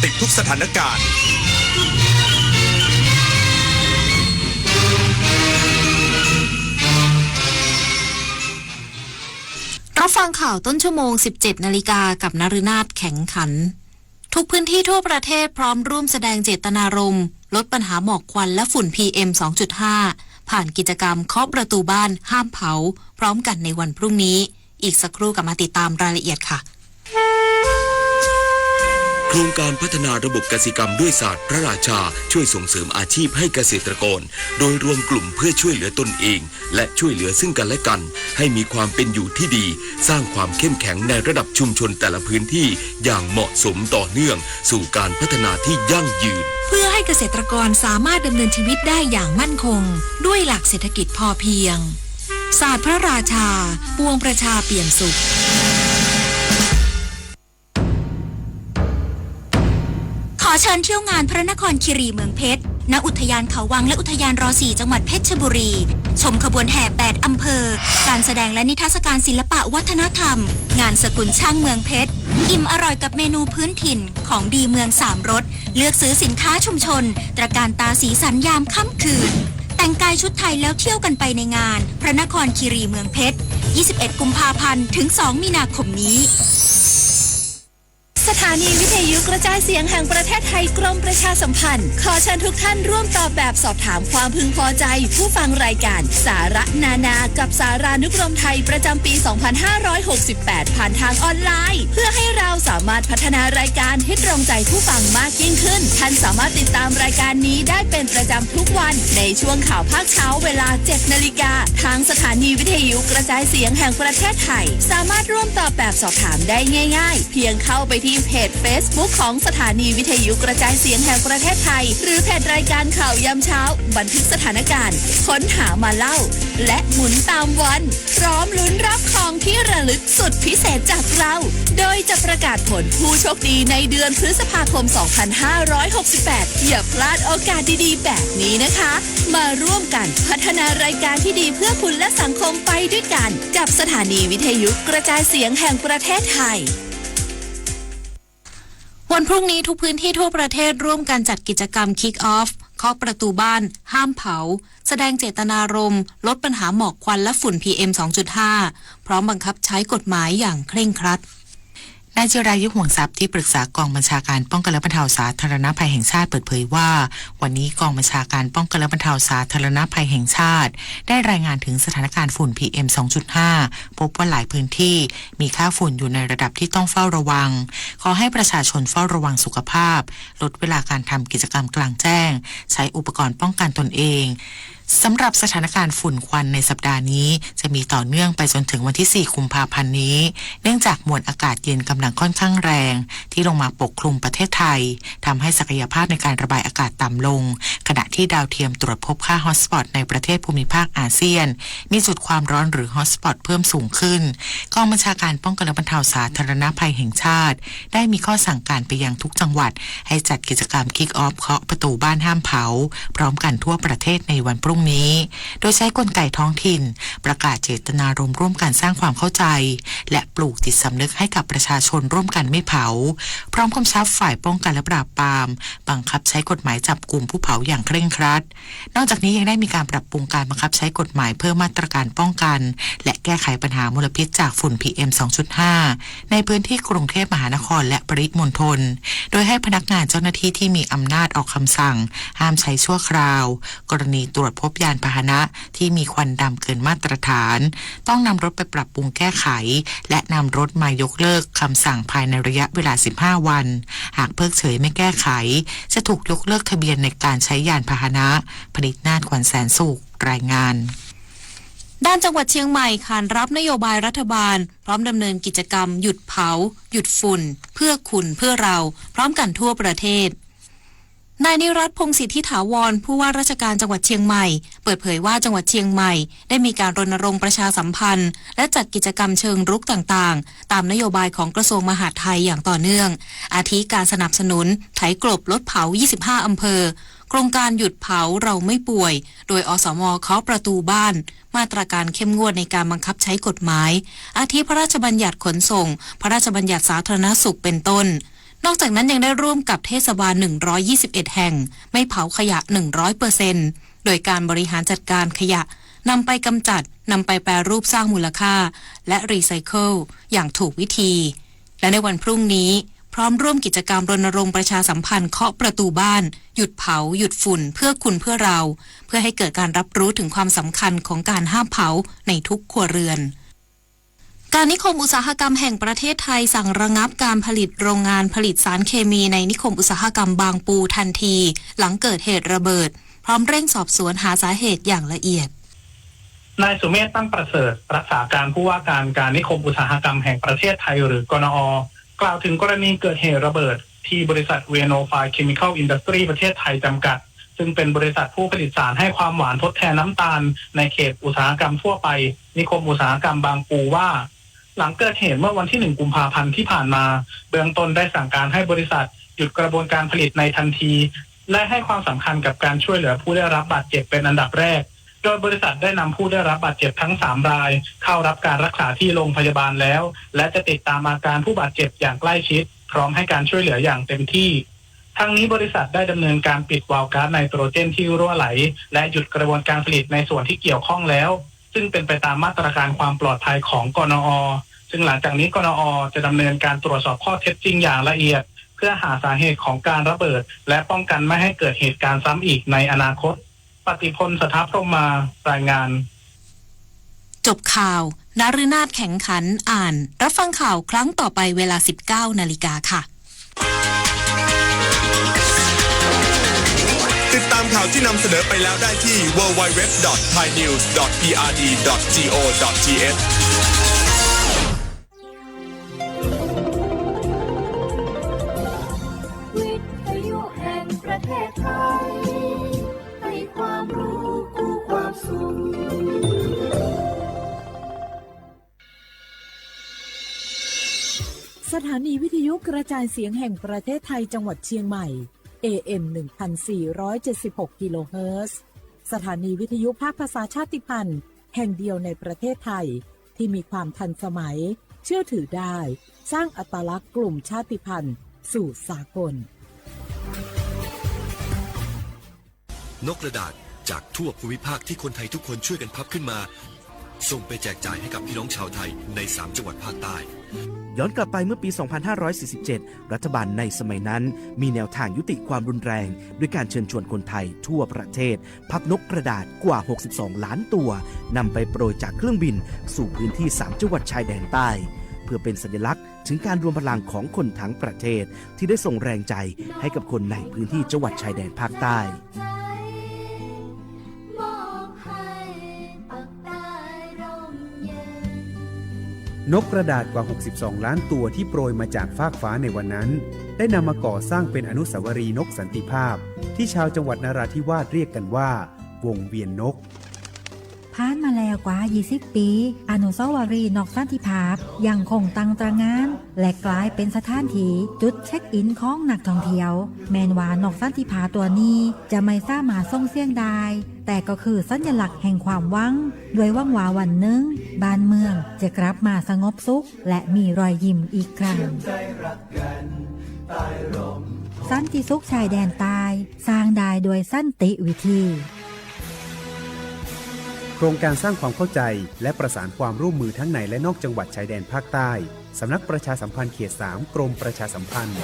ติดทุกสถานการณ์รับฟังข่าวต้นชั่วโมง 17 นาฬิกากับนฤนาถแข็งขันทุกพื้นที่ทั่วประเทศพร้อมร่วมแสดงเจตนารมณ์ลดปัญหาหมอกควันและฝุ่น PM 2.5 ผ่านกิจกรรมเคาะประตูบ้านห้ามเผาพร้อมกันในวันพรุ่งนี้อีกสักครู่กลับมาติดตามรายละเอียดค่ะโครงการพัฒนาระบบกสิกรรมด้วยศาสตร์พระราชาช่วยส่งเสริมอาชีพให้เกษตรกรโดยรวมกลุ่มเพื่อช่วยเหลือตนเองและช่วยเหลือซึ่งกันและกันให้มีความเป็นอยู่ที่ดีสร้างความเข้มแข็งในระดับชุมชนแต่ละพื้นที่อย่างเหมาะสมต่อเนื่องสู่การพัฒนาที่ยั่งยืนเพื่อให้เกษตรกรสามารถดำเนินชีวิตได้อย่างมั่นคงด้วยหลักเศรษฐกิจพอเพียงศาสตร์พระราชาปวงประชาเปี่ยมสุขขอเชิญเที่ยวงานพระนครคีรีเมืองเพชร ณ อุทยานเขาวังและอุทยานร.4 จังหวัดเพชรบุรี ชมขบวนแห่ 8 อำเภอ การแสดงและนิทรรศการศิลปะวัฒนธรรม งานสกุลช่างเมืองเพชร อิ่มอร่อยกับเมนูพื้นถิ่นของดีเมือง3รสเลือกซื้อสินค้าชุมชน ตระการตาสีสันยามค่ำคืน แต่งกายชุดไทยแล้วเที่ยวกันไปในงานพระนครคีรีเมืองเพชร 21 กุมภาพันธ์ ถึง 2 มีนาคมนี้สถานีวิทยุกระจายเสียงแห่งประเทศไทยกรมประชาสัมพันธ์ขอเชิญทุกท่านร่วมตอบแบบสอบถามความพึงพอใจผู้ฟังรายการสาระนานากับสารานุกรมไทยประจำปี 2568 ผ่านทางออนไลน์เพื่อให้เราสามารถพัฒนารายการให้ตรงใจผู้ฟังมากยิ่งขึ้นท่านสามารถติดตามรายการนี้ได้เป็นประจำทุกวันในช่วงข่าวภาคเช้าเวลา 7 นาฬิกาทางสถานีวิทยุกระจายเสียงแห่งประเทศไทยสามารถร่วมตอบแบบสอบถามได้ง่ายๆเพียงเข้าไปที่เพจ Facebook ของสถานีวิทยุกระจายเสียงแห่งประเทศไทยหรือเพจรายการข่าวยามเช้าบันทึกสถานการณ์ค้นหามาเล่าและหมุนตามวันพร้อมลุ้นรับของที่ระลึกสุดพิเศษจากเราโดยจะประกาศผลผู้โชคดีในเดือนพฤษภาคม 2568 อย่าพลาดโอกาสดีๆแบบนี้นะคะมาร่วมกันพัฒนารายการที่ดีเพื่อคุณและสังคมไปด้วยกันกับสถานีวิทยุกระจายเสียงแห่งประเทศไทยวันพรุ่งนี้ทุกพื้นที่ทั่วประเทศร่วมกันจัดกิจกรรม Kick Off เคาะประตูบ้านห้ามเผาแสดงเจตนารมณ์ลดปัญหาหมอกควันและฝุ่น PM 2.5 พร้อมบังคับใช้กฎหมายอย่างเคร่งครัดนายจิรายุห่วงทรัพย์ที่ปรึกษากองบัญชาการป้องกันและบรรเทาสาธารณภัยแห่งชาติเปิดเผยว่าวันนี้กองบัญชาการป้องกันและบรรเทาสาธารณภัยแห่งชาติได้รายงานถึงสถานการณ์ฝุ่น PM 2.5 พบว่าหลายพื้นที่มีค่าฝุ่นอยู่ในระดับที่ต้องเฝ้าระวังขอให้ประชาชนเฝ้าระวังสุขภาพลดเวลาการทำกิจกรรมกลางแจ้งใช้อุปกรณ์ป้องกันตนเองสำหรับสถานการณ์ฝุ่นควันในสัปดาห์นี้จะมีต่อเนื่องไปจนถึงวันที่ 4 กุมภาพันธ์นี้เนื่องจากมวลอากาศเย็นกำลังค่อนข้างแรงที่ลงมาปกคลุมประเทศไทยทำให้ศักยภาพในการระบายอากาศต่ำลงขณะที่ดาวเทียมตรวจพบค่าฮอตสปอตในประเทศภูมิภาคอาเซียนมีจุดความร้อนหรือฮอตสปอตเพิ่มสูงขึ้นกองบัญชาการป้องกันและบรรเทาสาธารณภัยแห่งชาติได้มีข้อสั่งการไปยังทุกจังหวัดให้จัดกิจกรรม Kick Off เคาะประตูบ้านห้ามเผาพร้อมกันทั่วประเทศในวันพรุ่งนี้โดยใช้กลไกท้องถิ่นประกาศเจตนารมณ์ร่วมกันสร้างความเข้าใจและปลูกจิตสำนึกให้กับประชาชนร่วมกันไม่เผาพร้อมกำชับฝ่ายป้องกันและปราบปรามบังคับใช้กฎหมายจับกลุ่มผู้เผาอย่างเคร่งครัดนอกจากนี้ยังได้มีการปรับปรุงการบังคับใช้กฎหมายเพิ่มมาตรการป้องกันและแก้ไขปัญหามลพิษจากฝุ่น PM 2.5 ในพื้นที่กรุงเทพมหานครและปริมณฑลโดยให้พนักงานเจ้าหน้าที่ที่มีอำนาจออกคำสั่งห้ามใช้ชั่วคราวกรณีตรวจพบยานพาหนะที่มีควันดำเกินมาตรฐานต้องนำรถไปปรับปรุงแก้ไขและนำรถมายกเลิกคำสั่งภายในระยะเวลา 15 วันหากเพิกเฉยไม่แก้ไขจะถูกยกเลิกทะเบียนในการใช้ยานพาหนะผลิตนาถ ขวัญแสนสุขรายงานด้านจังหวัดเชียงใหม่ขานรับนโยบายรัฐบาลพร้อมดำเนินกิจกรรมหยุดเผาหยุดฝุ่นเพื่อคุณเพื่อเราพร้อมกันทั่วประเทศนายนิรัตน์ พงษ์สิทธิถาวรผู้ว่าราชการจังหวัดเชียงใหม่เปิดเผยว่าจังหวัดเชียงใหม่ได้มีการรณรงค์ประชาสัมพันธ์และจัดกิจกรรมเชิงรุกต่างๆตามนโยบายของกระทรวงมหาดไทยอย่างต่อเนื่องอาทิการสนับสนุนไถกลบลดเผา25อำเภอโครงการหยุดเผาเราไม่ป่วยโดยอสม.เคาะประตูบ้านมาตรการเข้มงวดในการบังคับใช้กฎหมายอาทิพระราชบัญญัติขนส่งพระราชบัญญัติสาธารณสุขเป็นต้น นอกจากนั้นยังได้ร่วมกับเทศบาล121แห่งไม่เผาขยะ 100% โดยการบริหารจัดการขยะนำไปกำจัดนำไปแปรรูปสร้างมูลค่าและรีไซเคิลอย่างถูกวิธีและในวันพรุ่งนี้พร้อมร่วมกิจกรรมรณรงค์ประชาสัมพันธ์เคาะประตูบ้านหยุดเผาหยุดฝุ่นเพื่อคุณเพื่อเราเพื่อให้เกิดการรับรู้ถึงความสำคัญของการห้ามเผาในทุกครัวเรือนการนิคมอุตสาหกรรมแห่งประเทศไทยสั่งระงับการผลิตโรงงานผลิตสารเคมีในนิคมอุตสาหกรรมบางปูทันทีหลังเกิดเหตุระเบิดพร้อมเร่งสอบสวนหาสาเหตุอย่างละเอียดนายสุเมธตั้งประเสริฐรักษาการผู้ว่าการนิคมอุตสาหกรรมแห่งประเทศไทยหรือกนอ.กล่าวถึงกรณีเกิดเหตุระเบิดที่บริษัทเวโนไฟเคมีคอลอินดัสทรีประเทศไทยจำกัดซึ่งเป็นบริษัทผู้ผลิตสารให้ความหวานทดแทนน้ำตาลในเขตอุตสาหกรรมทั่วไปนิคมอุตสาหกรรมบางปูว่าหลังเกิดเหตุเมื่อวันที่1 กุมภาพันธ์ที่ผ่านมาเบื้องต้นได้สั่งการให้บริษัทหยุดกระบวนการผลิตในทันทีและให้ความสำคัญกับการช่วยเหลือผู้ได้รับบาดเจ็บเป็นอันดับแรกโดยบริษัทได้นำผู้ได้รับบาดเจ็บทั้ง3รายเข้ารับการรักษาที่โรงพยาบาลแล้วและจะติดตามอาการผู้บาดเจ็บอย่างใกล้ชิดพร้อมให้การช่วยเหลืออย่างเต็มที่ทั้งนี้บริษัทได้ดำเนินการปิดวาล์วก๊าซไนโตรเจนที่รั่วไหลและหยุดกระบวนการผลิตในส่วนที่เกี่ยวข้องแล้วซึ่งเป็นไปตามมาตรการความปลอดภัยของกนอ.ซึ่งหลังจากนี้กนอ.จะดำเนินการตรวจสอบข้อเท็จจริงอย่างละเอียดเพื่อหาสาเหตุของการระเบิดและป้องกันไม่ให้เกิดเหตุการณ์ซ้ำอีกในอนาคตปฏิพล สถาพรหมารายงานจบข่าวนฤนาถแข็งขันอ่านรับฟังข่าวครั้งต่อไปเวลา 19 นาฬิกาค่ะติดตามข่าวที่นำเสนอไปแล้วได้ที่ www.thainews.prd.go.thวิทยุแห่งประเทศไทยให้ความรู้กู้ความสุขสถานีวิทยุกระจายเสียงแห่งประเทศไทยจังหวัดเชียงใหม่ AM 1476 กิโลเฮิรตซ์สถานีวิทยุภาคภาษาชาติพันธุ์แห่งเดียวในประเทศไทยที่มีความทันสมัยเชื่อถือได้สร้างอัตลักษณ์กลุ่มชาติพันธุ์สู่สากลนกกระดาษจากทั่วภูมิภาคที่คนไทยทุกคนช่วยกันพับขึ้นมาส่งไปแจกจ่ายให้กับพี่น้องชาวไทยใน3จังหวัดภาคใต้ย้อนกลับไปเมื่อปี 2547 รัฐบาลในสมัยนั้นมีแนวทางยุติความรุนแรงด้วยการเชิญชวนคนไทยทั่วประเทศพับนกกระดาษกว่า 62 ล้านตัวนำไปโปรยจากเครื่องบินสู่พื้นที่3จังหวัดชายแดนใต้เพื่อเป็นสัญลักษณ์ถึงการรวมพลังของคนทั้งประเทศที่ได้ส่งแรงใจให้กับคนในพื้นที่จังหวัดชายแดนภาคใต้นกกระดาษกว่า 62 ล้านตัวที่โปรยมาจากฟากฟ้าในวันนั้นได้นำมาก่อสร้างเป็นอนุสาวรีย์นกสันติภาพที่ชาวจังหวัดนราธิวาสเรียกกันว่าวงเวียนนกผ่านมาแล้วกว่า 20 ปีอนุสาวรีย์นกสันติภาพยังคงตั้งตระหง่านและกลายเป็นสถานที่จุดเช็คอินของนักท่องเที่ยวแม้ว่านกสันติภาพตัวนี้จะไม่สามารถส่งเสียงได้แต่ก็คือสัญลักษณ์แห่งความหวังด้วยหวังว่าวันหนึ่งบ้านเมืองจะกลับมาสงบสุขและมีรอยยิ้มอีกครั้งสันติสุขชายแดนใต้สร้างได้โดยสันติวิธีโครงการสร้างความเข้าใจและประสานความร่วมมือทั้งในและนอกจังหวัดชายแดนภาคใต้สำนักประชาสัมพันธ์เขต 3 กรมประชาสัมพันธ์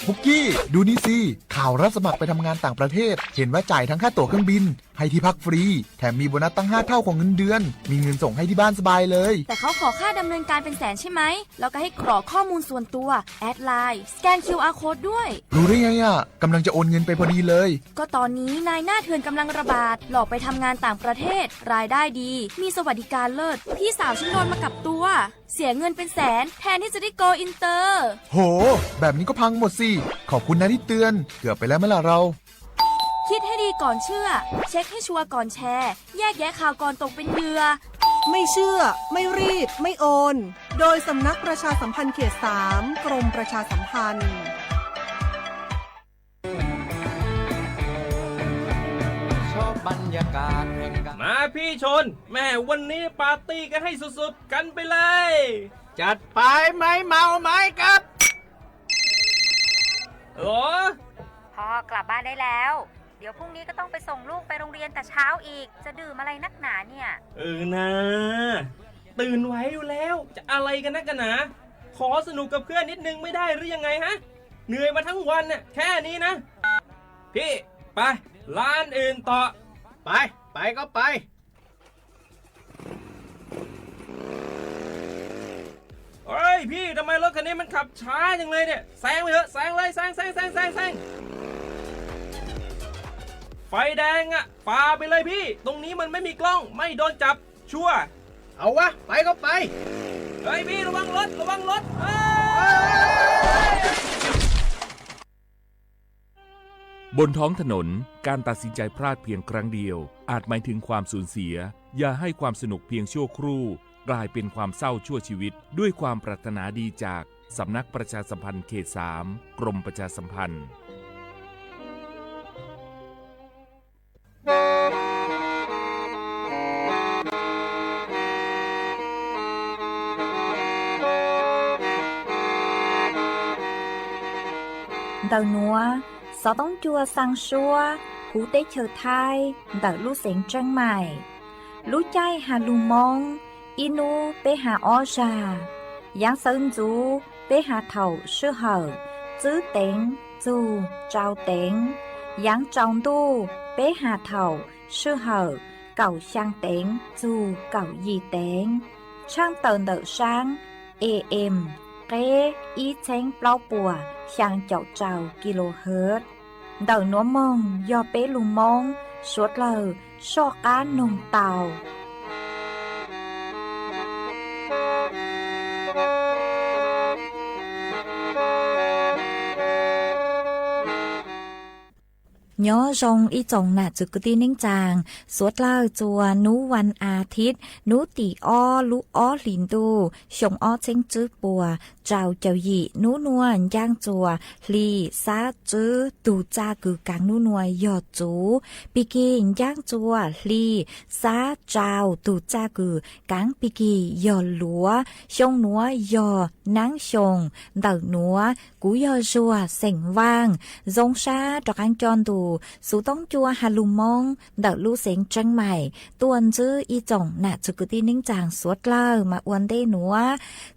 ปุกกี้ดูนี่สิข่าวรับสมัครไปทำงานต่างประเทศเห็นว่าจ่ายทั้งค่าตั๋วเครื่องบินให้ที่พักฟรีแถมมีโบนัสตั้ง5 เท่าของเงินเดือนมีเงินส่งให้ที่บ้านสบายเลยแต่เขาขอค่าดำเนินการเป็นแสนใช่ไหมแล้วก็ให้กรอกข้อมูลส่วนตัวแอดไลน์สแกน QR Code ด้วยรู้ได้ไงอ่ะกำลังจะโอนเงินไปพอดีเลยก็ตอนนี้นายหน้าเถื่อนกำลังระบาดหลอกไปทำงานต่างประเทศรายได้ดีมีสวัสดิการเลิศพี่สาวฉันโดนมากับตัวเสียเงินเป็นแสนแทนที่จะได้โกอินเตอร์โหแบบนี้ก็พังหมดสิขอบคุณนะที่เตือนเกือบไปแล้วเมื่อไหร่เราคิดให้ดีก่อนเชื่อเช็คให้ชัวร์ก่อนแชร์แยกแยะข่าวก่อนตกเป็นเหยื่อไม่เชื่อไม่รีบไม่โอนโดยสำนักประชาสัมพันธ์เขต 3 กรมประชาสัมพันธ์ชอบบรรย ากาศแห่งการมาพี่ชนแม่วันนี้ปาร์ตี้กันให้สุดๆกันไปเลยจัดไปไหมเมาไหมครับโอ้พ่อกลับบ้านได้แล้วเดี๋ยวพรุ่งนี้ก็ต้องไปส่งลูกไปโรงเรียนแต่เช้าอีกจะดื่มอะไรนักหนาเนี่ยนะตื่นไว้อยู่แล้วจะอะไรกันนักกันหนาขอสนุกกับเพื่อนนิดนึงไม่ได้หรือยังไงฮะเหนื่อยมาทั้งวันน่ะแค่นี้นะพี่ไปร้านอื่นต่อไปก็ไปเฮ้ยพี่ทำไมรถคันนี้มันขับช้าจังเลยเนี่ยแซงไปเถอะแซงเลยแซงไฟแดงอะฝ่าไปเลยพี่ตรงนี้มันไม่มีกล้องไม่โดนจับชัวร์เอาวะไปก็ไปเฮ้ยพี่ระวังรถบนท้องถนนการตัดสินใจพลาดเพียงครั้งเดียวอาจหมายถึงความสูญเสียอย่าให้ความสนุกเพียงชั่วครู่กลายเป็นความเศร้าชั่วชีวิตด้วยความปรารถนาดีจากสำนักประชาสัมพันธ์เขต 3 กรมประชาสัมพันธ์Đầu núa, gió tống chua sang xua, cú tế chờ thai, đợi lũ xén trăng mải. Lũ chay hà lù mong, inu bế hà o già. Giáng sơn chú, bế hà thầu sư hở, chữ tên, dù, trao tên. Giáng trọng tu, bế hà thầu sư hở, cầu sang tên, dù, cầu gì tên. Trang tờn đợi sáng, AM, kế, ý chén plau bùa, sang chậu trào kHz. Đầu núa mong do bế lù mong, suốt lờ, so cá nồng tàu. Nhớ rong ý chồng nà chữ cứ tin nính chàng, suốt lơ chùa núวันอาทิตย์nú tỷ o lú o lìn đu, xong o chênh chữ bùa, trào chào dị nú nuôn giang chùa, lì xá chữ tù cha cử cáng nú nuôi yò chú, bì kỳ giang chùa, lì xá trào tù cha cử cáng bì kỳ yò lúa, xong núa yò nắng xong, đợt núa cú yò rùa sảnh vang, dông xa trọc anh tròn tù, số tông chua hà lù mong, đợt lũ xén trăng mải, tuần chữ y chồng nạ chữ cứ tin nính chàng suốt lơ mà uốn đê núa,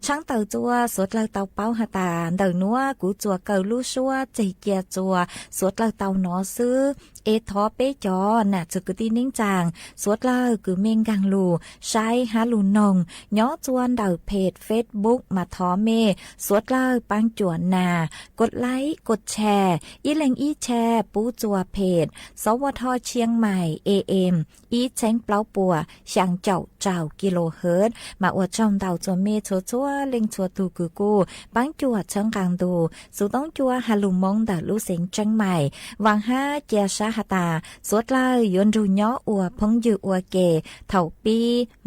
trắng tàu chua suốt lơ tàu bao hà tà, đợt núa cú chùa cầu lũ xua chảy kia chùa, suốt lơ tàu nó sư, ê thó bế chó nạ chữ cứ tin nính chàng, suốt lơ cứ mênh gàng lù, sai hà lù nồng, nhó chuan đợt page Facebook mà thó mê, suốt lơ băng chùa nà,กดไลค์กดแชร์อีแหลงอีแชร์ปูจัวเพจสวทเชียงใหม่ AM อีแชงเปล่าปัวช่างเจ้าเจ้ากิโลเฮิรตซ์มาอวดจอมเต่าจัวเมชัวชัวเล็งชัวตูกูกูปังจัวเชิงกลางดูสูต้องจัวฮาลุมงดาลูเสียงจังใหม่วางห้าเจียชาฮาตาสวดไล่ยนรูย้ออัวพงยืออัวเกเถ่าปี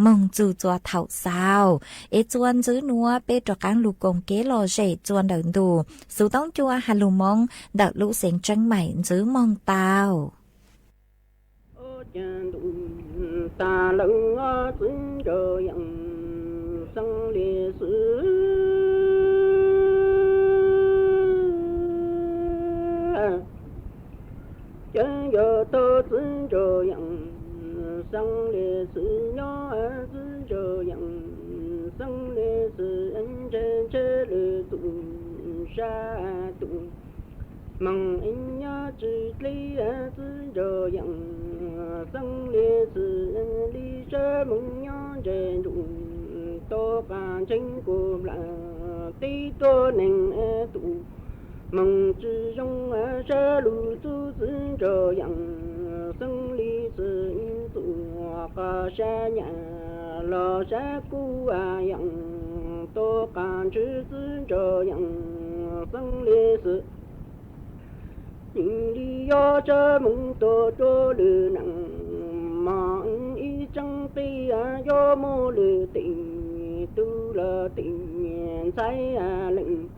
มงจูจัวเถ่าซาวเอจวนซื้อนัวเปตรกังลูกกงเกโลเจจวนเดินดูสูต้องจัวฮาลุมงดาลูเสียงจังใหม่ซื้อมองตาว ta lưng xin trời dần sân lìa xứ chân giờ tơ xin trời dần sân lìa xứ nhỏ xin trời dần sân lìa xứ anh trên chế lìa tụ ra tụ mong anh nhớ chỉ lý xin trời dần sân lìa xứ lý sẽ mong nhớ trên tụ tô cả chính của là tí tô nền tụ mong chỉ trong sẽ lù tu xin trời dần sân lìa xứ tụ cả sẽ nhà lo sẽ cú dần tô cả chỉ xin trời dần sân lìa xứ đi do cho mong tô tô lư nặng mà ý chẳng ti do mô lư tình tu là tình say lệnh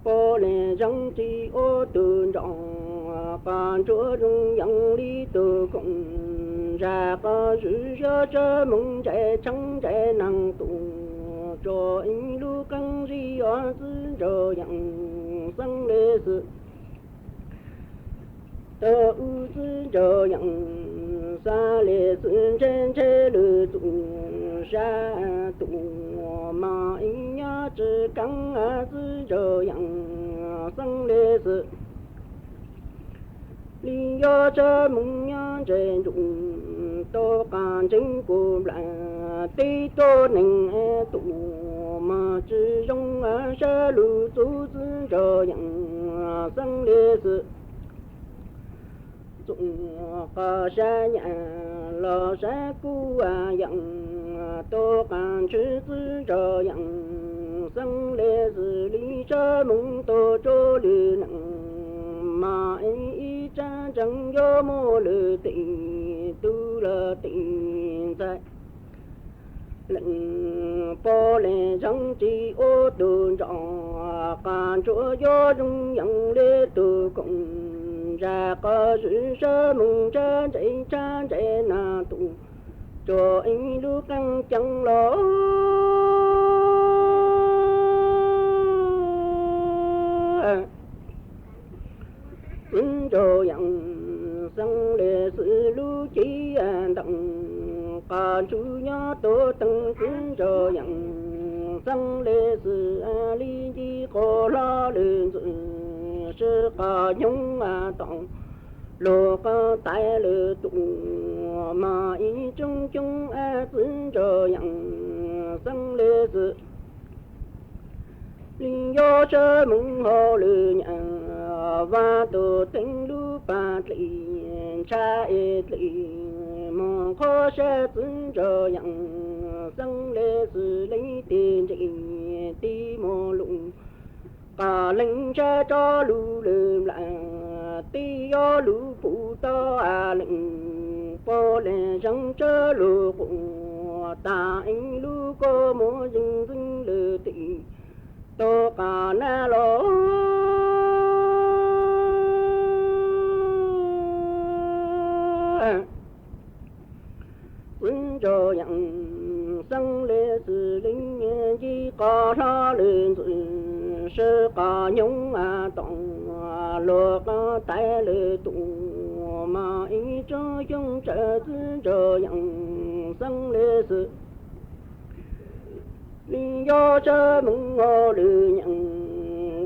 po lệ răng ti ô từ trọng còn chúa rung yang đi từ cùng ra có rủi ro cho mong chạy chẳng chạy năng tụ cho anh lu căng ri ở dưới rồi nhận sang lê sự tơ u dưới rồi nhận xa lê sự trên chế lư tụ ra tụ mà anh nhớ chỉ căng ở dưới rồi nhận sang lê sự lý do cho mong nhớ trên dụng tô can chính của là tí tô nình tụ mà chỉ trong ở xa lù chú giữ cho nhận sang lê sự dụng có xa nhà lo xa cú nhận tô can chỉ giữ cho nhận sang lê sự lý cho mong tô cho lư nặng mà ý cha chẳng do mô lư tình tu là tình tại lệnh po lệ chẳng chỉ ô đồ rõ càng chỗ do dung nhận lê tu cùng ra có sự sơ mừng cha chạy na tu cho anh lúc căng chẳng lo cho nhận sang lệ sự lưu chỉ đặng cả chú nhớ tổ tăng kính cho nhận sang lệ sự lý chỉ có lo lên sự sự cả nhung tổng lô có tại lệ tụ mà ý chung chung xin cho nhận sang lệ sự lý do cho mừng hồ lư nhận và tổ tình lưu bát liền cha ít liền mong khó sẽ xin cho nhận sang lê sự lấy tiền trị ti mô lụng cả lệnh cha cho lưu lượm lại ti do lưu phụ to lệnh po lệ răng chớ lưu của ta anh lưu có mô dưng dưng lư tị to cả na lo xin cho nhận sang lê sự linh chỉ có ra lên sự sơ cả nhung tổng lô có tại lê tụ mà ý cho chúng trợ xin cho nhận sang lê sự lý do cho mừng ngô lư nhận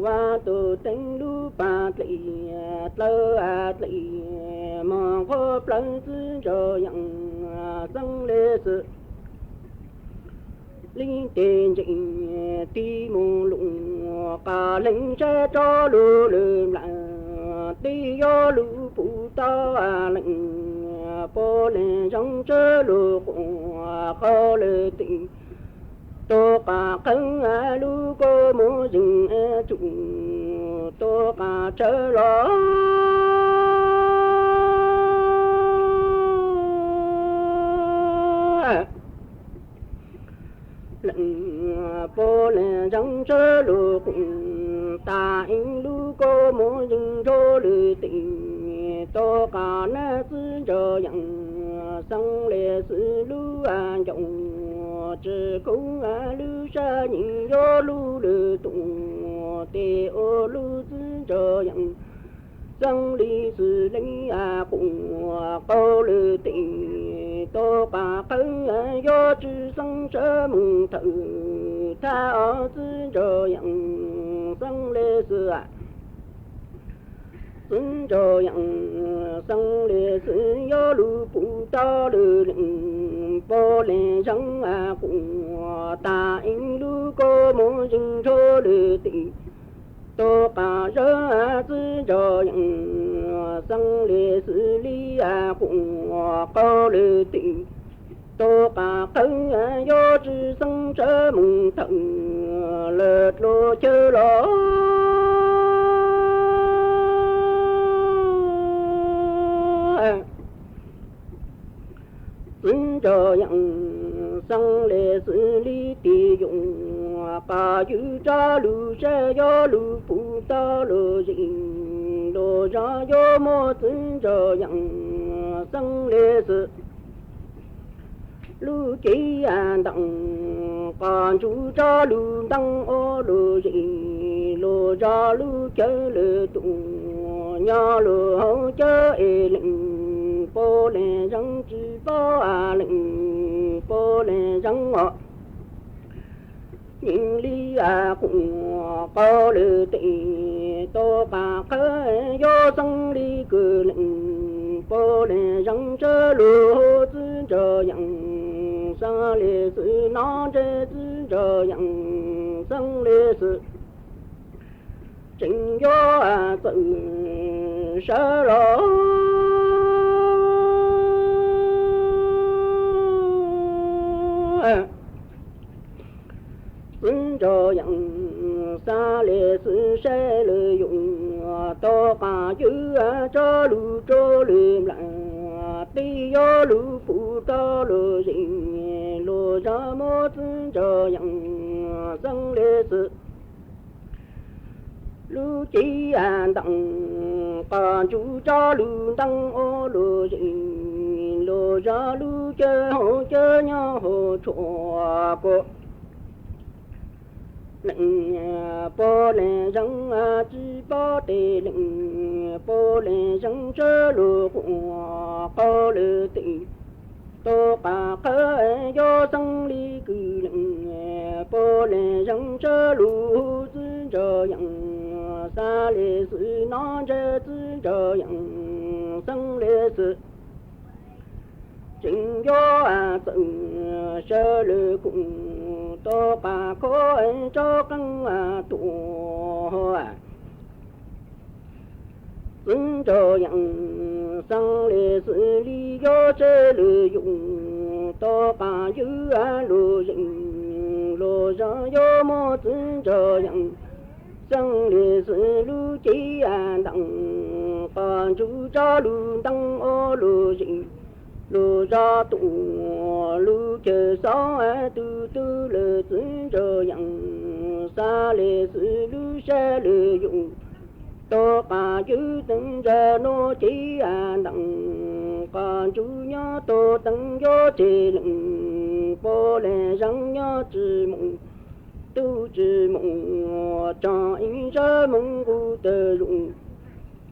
và tổ tình lưu bát lì tơ lì mà có plan xin cho nhận sang lê sự linh tiền trình ti mô lụng cả lệnh sẽ cho lưu lượm lại ti do lưu phụ ta lệnh po lệ rong chớ lưu của khó lệ tình tô cả khấn lưu cô mô dừng chủ tô cả chớ lo lệnh po lệ rong chớ lưu ta anh lưu cô mô dừng cho lư tình tô cả na sư cho nhận sang lệ sư lưu dòng chỉ cũng lưu sa nhìn do lưu lư tụng tê ô lưu sư cho nhận sang đi sư lấy cùng câu lư tình tô cả khấn do chữ sang sơ mừng thử tha ở sư cho nhận sang lê sư xin cho nhận sang lê sư do lưu phụ ta lư lệnh po lệ răng cùng ta anh lưu cô mô dừng cho lư tị tô cả rơ sư cho nhận sang lê sư lý cùng câu lư tị tô cả khấn do chữ sang sơ mừng thần lợt lô chơ lo xin cho nhận sang lệ xử lý tỷ dụng cả chữ cha lưu sẽ do lưu phụ ta lô dình đồ ra do mô xin cho nhận sang lệ xử lu chi đặng còn chú cho lu đăng ô lu gì lu cho lu chơi lu tụ nhỏ lu hậu chơi lệnh bố lệ răng chỉ bố lệnh bố lệ răng ngọ những lý cũng có lệ tỷ tô bà khơi do răng lý cử lệnh bố lệ răng chơi lu tư chờ yang sang lệ sự nó chơi tư chờ yang sang lệ sự chính do tự sợ lo tư chờ yang xa lệ sự sẽ lợi dụng to cả chữ cho lu cho liềm lại tí yo lu phụ cho lu gì lu ra mô tư chờ yang sang lệ sự lu chỉ đặng còn chú cho lu đăng ô lu gì lu ra lu chơi hồ chơi nhau hồ chùa cô lệnh bố lệ răng chỉ bố tê lệnh bố lệ răng chớ lu có lệ tị tô bà khơi do sang lý cử lệnh bố lệ răng chớ lu tư chờ yang xa lệ sự nó chớ tư chờ yang sang lệ sự chính do tự sơ lệ cũng tô bà khơi cho căng tụ tư chờ yang sang lệ sự lý do chớ lệ dụng tô bà dư lu dình lu ra do mô tư chờ yang sang lệ sự lu chỉ đặng còn chú cho lu đăng ô lu dình lu ra tụ lu chờ gió từ từ lệ tư chờ yang xa lệ sự lu sẽ lệ dụng tô bà chữ từng giờ nó chỉ đặng còn chú nhớ tô từng gió chỉ lệnh bố lệ răng nhớ chỉ mộng tu chỉ mộng cho ý ra mộng cụ tờ dụng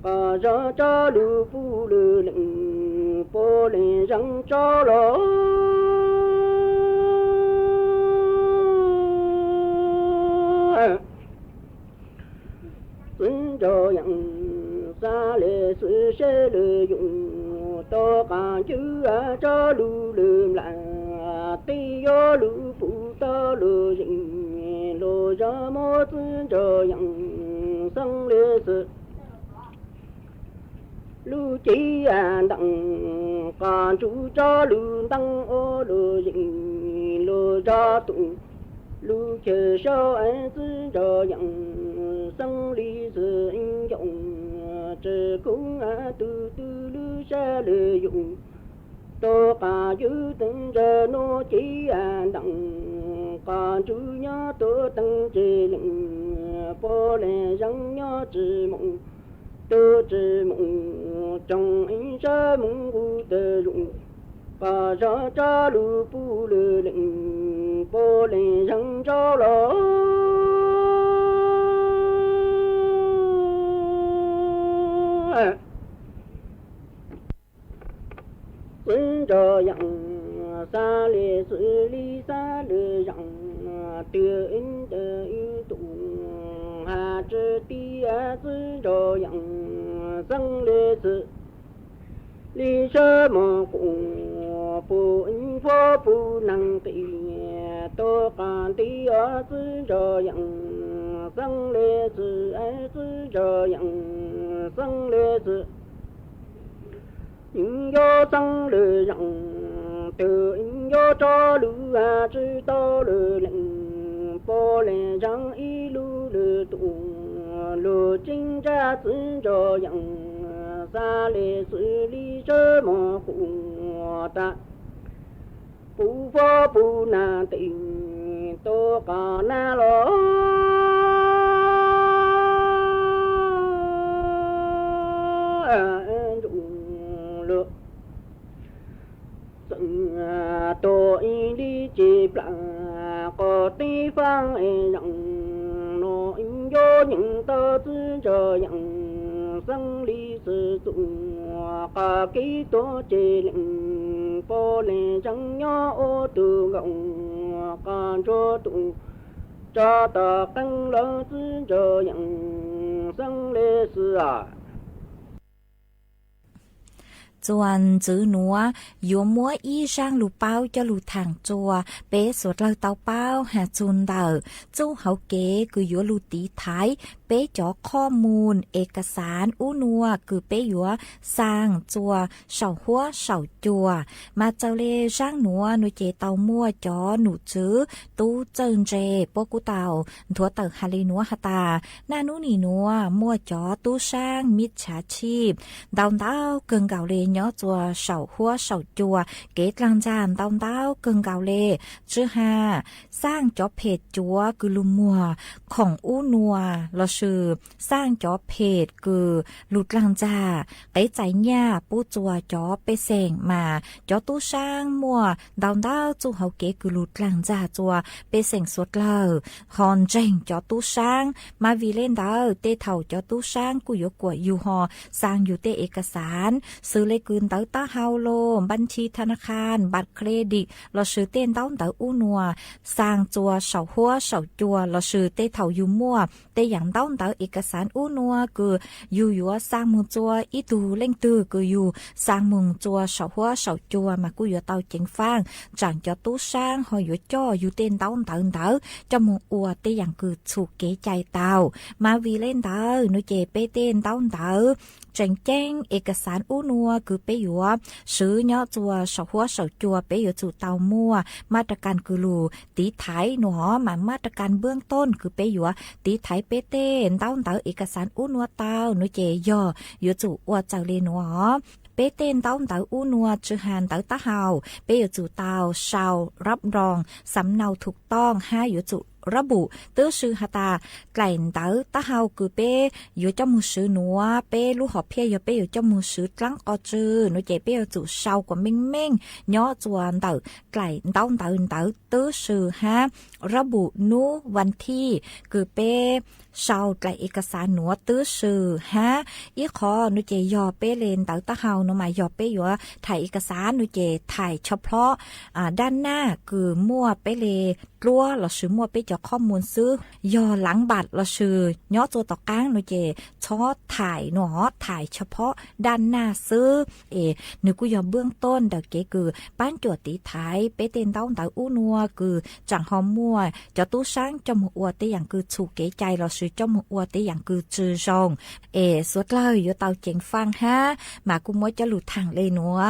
bà ra cho lu phu lệ lệnh bố lệ răng cho lo tư chờ yang xa lệ sự sẽ lợi dụng to cả chữ cho lu lượm lại tí yo lu phụ to lu dình lu ra mô tư chờ yang sang lệ sự lu chỉ đặng còn chú cho lu đăng ô lu dình lu ra tụ lu chờ sao tư chờ yang sang lý sự anh dụng chờ cũng từ từ lu sẽ lợi dụng tô cả chữ từng giờ nó chỉ đặng còn chú nhớ tô từng chỉ lệnh bố lệ răng nhớ chỉ mộng tô chỉ mộng trong anh sẽ mộng cụ tờ dụng bà ra cha lu pu lệ lệnh bố lệ răng cho lo tư chờ yang xa lệ sự lý xa lệ rằng tiêu in tờ in tụ hà trừ ti tư chờ yang sang lệ sự lý sơ mô cùng phụ in phô phụ năng tị tô cả ti tư chờ yang sang lệ sự tư chờ yang sang lệ sự những do sang lệ rằng từ những do cho lũ chữ to lệ lệnh bố lệ rằng y lũ lệ tụ lũ chính ra tư cho yang xa lệ xử lý sơ mô cụ ta phụ phó phụ na tình tô cả na lo tô y đi chỉ là có tí phang rằng nó vô những tơ tư chờ yang sang lý sử dụng cả kỹ tố chế lệnh bố lệ chẳng nhỏ ô từ gọng cả cho tụ cho ta căng lỡ tư chờ yang sang lê sư à จวนจื้อหนัวยัวมัวอีร่างลูเป้าจะลูทางจัวเป๊สวดเราเตาเป้าหาจุนเดอจู้เฮาเก๋คือยัวลูตีท้ายเป๊จ่อข้อมูลเอกสารอู้นัวคือเป๊ยัวสร้างจัวเสาหัวเสาจัวมาเจ้าเล่ร่างหนัวหนูเจเตามั่วจ่อหนูจื้อตู้เจินเจปกูเตาถัวเตอฮาลีนัวฮตาหน้านูนี่นัวมั่วจ่อตู้สร้างมิจฉาชีพดาวเต้าเกิงเก่าเลnhỏ chùa sầu hua sầu chùa kế lăng giàn tao tao cưng gạo lê chứ ha sang cho phệt chúa cứ lùm mùaของอู้นัวเราชื่อสร้างจอเพจคือหลุดลังจ่าไปใจญ่าปู้จัวจอไปเสงมาจอตู้สร้างมัวดาวดาวจูเฮาเก๋คือหลุดลังจ่าจัวไปเสงสดเลอฮอนเจงจอตู้สร้างมาวีเล่นดาวเตเท่าจอตู้สร้างกูยกกว่าอยู่ฮอสร้างอยู่เตเอกสารซื้อเลยคืนเต๋อตาเฮาโลบัญชีธนาคารบัตรเครดิตเราซื้อเต้นเต้าเต๋ออู้นัวสร้างจัวเสาหัวเสาจัวเราซื้อเตเท่าอยู่มั่วแต่อย่างเต้าเต๋อเอกสารอู้นัวคืออยู่ยัวสร้างมึงจัวอีตูเล่งตือคืออยู่สร้างมึงจัวเสาหัวเสาจัวมากูอยู่เตาเจ๋งฟางจังจะตู้สร้างหอยอยู่จ่ออยู่เต้นเต้าเต๋อเต๋อจะมึงอัวแต่อย่างคือถูกเก๋ใจเตามาวีเล่นเต๋อหนูเจไปเต้นเต้าเต๋อแจ้งแจ้งเอกสารอู้นัวคือไปอยู่ซื้อย่อจัวเสาหัวเสาจัวไปอยู่จู่เตามั่วมาตรการคือลูตีไถหนอมาตรการเบื้องต้นคือไปอยู่ตีไถเปเต้นเต้าเต๋อเอกสารอู้นัวเตาหนูเจย่ออยู่จู่อัวเจ้าเลนหนอเปเต้นเต้าเต๋ออู้นัวจือหานเต๋อตาเฮาไปอยู่จู่เตาเชารับรองสำเนาถูกต้องห้าอยู่จู่ระบุตื้อซื้อหาตาไก่เต๋อตาเฮาคือเป้อยู่เจ้ามือซื้อหนัวเป้ลูกหอบเพียอยู่เป้อยู่เจ้ามือซื้อตั้งออจือหนูเจเป้อยู่จู่เชากว่าเม่งเม่งย่อจวนเต๋อไก่เต้าเต๋อตื้อซื้อฮะระบุนูวันที่คือเป้เชาไก่เอกสารหนัวตื้อซื้อฮะอีขอหนูเจยอเป้เลนเต๋อตาเฮาหนูมายอเป้อยู่ถ่ายเอกสารหนูเจถ่ายเฉพาะด้านหน้าคือมั่วเป้เลรัวเราซื้อมั่วเป้จะข้อมูลซื้อยอหลังบัตรเราซื้อย่อตัวต่อกลางหนูเจชอถ่ายหนอถ่ายเฉพาะด้านหน้าซื้อหนูกูยอเบื้องต้นเด็กเก๋คือป้านจวดตีถ่ายเป้เต้นเต้าเต๋ออู้นัวคือจังหอมมั่วจะตู้ช้างจมูกอวดแต่อย่างคือถูกเก๋ใจเราซื้อจมูกอวดแต่อย่างคือจือจงสวดเลยอยู่เตาเจ๋งฟังฮะมากูมั่วจะหลุดทางเลยหนัว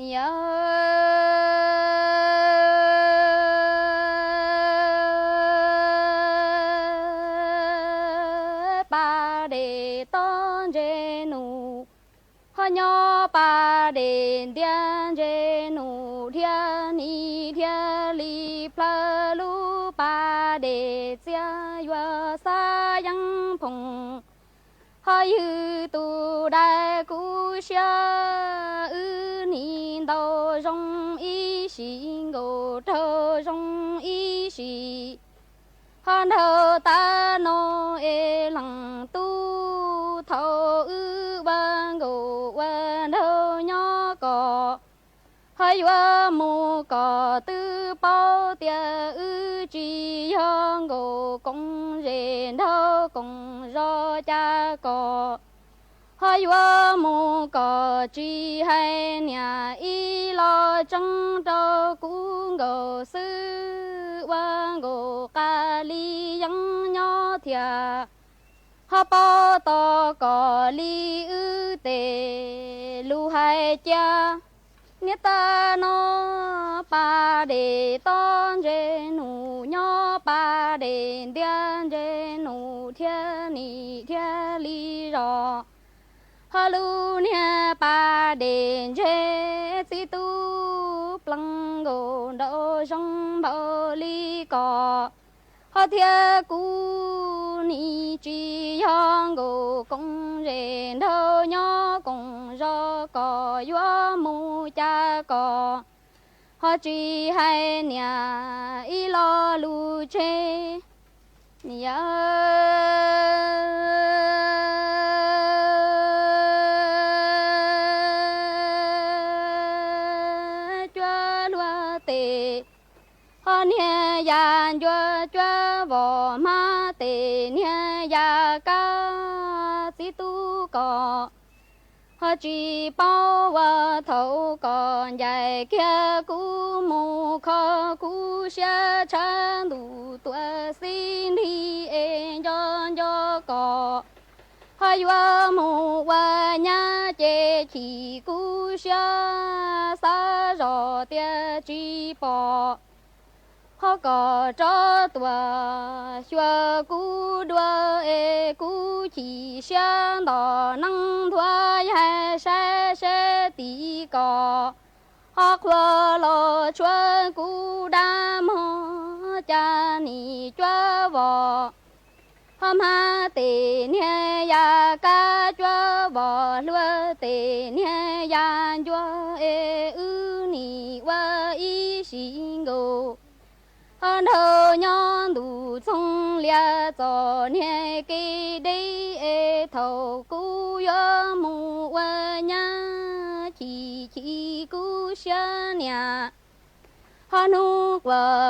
nhớ ba để ton dê nụ họ nhỏ ba để điên dê nụ thiên ni thiên li pla lu ba để chia yo sa yang phong họ yu tu đại cú xia ư ni đau rong y xì ngô thơ rong y xì họ thơ ta no e lăng tu thâu ư ba ngô quan thơ nhỏ cò họ yu mu cò tư bao tia ư chi hong ngô công rèn thâu công ro cha cò họ yu mu cò chi hai nhà y lo trăng trâu cú ngô sư quan ngô ca li yang nhỏ thia họ bao to cò li ư tề lu hai cha nhất ta nó ba để ton dê nụ nhỏ ba để điên dê nụ thiên ni thiên li rò hà lu nia ba để dê si tu plăng gồ đậu trong bao li cò hà thiên cú ni chi hong gồ công rèn thâu nhỏ công ro cò yu mu cha cò họ chỉ hai nhà y lo lu chê nhớ chúa lúa tề họ nia yan chúa vò ma tề nia ya ca si tu cò họ chỉ bao và thấu còn dài kia cú mù khó cú xa chan đủ tuổi xin đi em cho cò họ yu mù và nhà chế chỉ cú xa xa rõ tia chỉ bỏ họ có cho tuổi xua cú đua e cú chỉ sang đỏ năng thua hay sẽ tí cò họ qua lo chúa cú đam ho cha ni chúa vò hôm ha tề nia ya ca chúa vò lúa tề nia ya chúa e ư ni wa y xì ngô hân thơ nhon đủ sông lia gió nia kê đây e thầu cú yo mu wa nha chỉ cú xia nia hân hu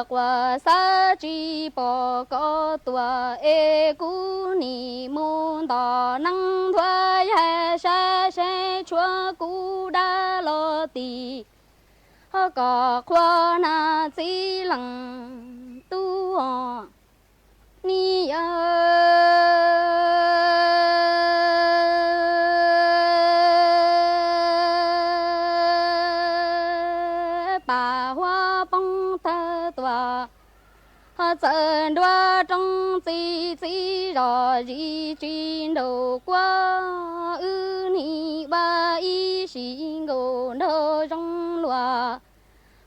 qua sa chi bỏ có tua e cú ni muôn đỏ năng thoa ya sa sẽ chúa cú đa lo tì họ có qua na chỉ lăng tu họ ni bà hoa bông thơ tòa họ chân đoa trong chỉ rõ gì trên đầu qua ư ni ba y xì ngô nơ trong lúa